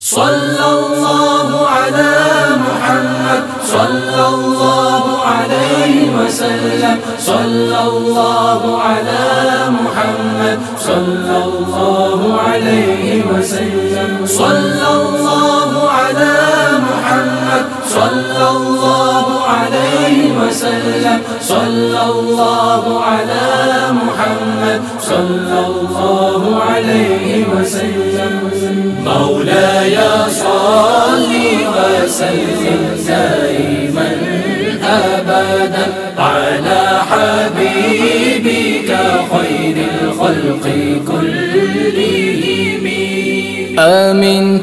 صلى الله على محمد صلى الله عليه وسلم صلى الله على محمد صلى الله عليه وسلم صلى الله على محمد صلى الله عليه وسلم صلى الله على محمد صلى الله عليه وسلم مولاي صل وسلم دائما أبدا على حبيبك خير الخلق كلهم. آمين.